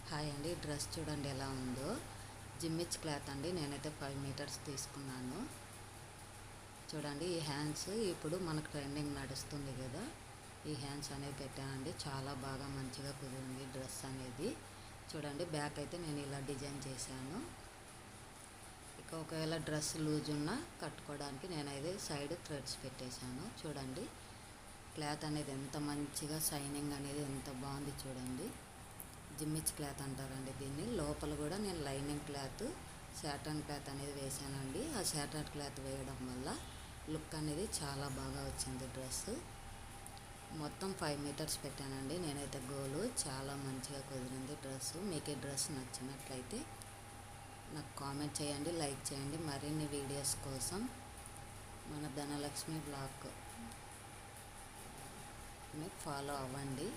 Hi అండి, dress చూడండి ఎలా ఉందో. జిమ్మిచ్ క్లాత్ అండి. నేనైతే 5 మీటర్స్ తీసుకున్నాను. చూడండి ఈ హ్యాండ్స్ ఇప్పుడు మనకు ట్రెండింగ్ నడుస్తుంది కదా, ఈ హ్యాండ్స్ అనేది పెట్టానండి. చాలా బాగా మంచిగా కుదిరింది డ్రెస్ అనేది. చూడండి బ్యాక్ అయితే నేను ఇలా డిజైన్ చేశాను. ఇక ఒకవేళ డ్రెస్ లూజ్ ఉన్నా కట్టుకోవడానికి నేనైతే సైడ్ థ్రెడ్స్ పెట్టేశాను. చూడండి క్లాత్ అనేది ఎంత మంచిగా షైనింగ్ అనేది ఎంత బాగుంది చూడండి. జిమ్మిచ్ క్లాత్ అంటారండి దీన్ని. లోపల కూడా నేను లైనింగ్ క్లాత్, శాటన్ క్లాత్ అనేది వేసానండి. ఆ శాటన్ క్లాత్ వేయడం వల్ల లుక్ అనేది చాలా బాగా వచ్చింది డ్రెస్. మొత్తం 5 మీటర్స్ పెట్టానండి నేనైతే గోలు. చాలా మంచిగా కుదిరింది డ్రెస్. మీకు ఈ డ్రెస్ నచ్చినట్లయితే నాకు కామెంట్ చేయండి, లైక్ చేయండి. మరిన్ని వీడియోస్ కోసం మన ధనలక్ష్మి బ్లాగ్ని ఫాలో అవ్వండి.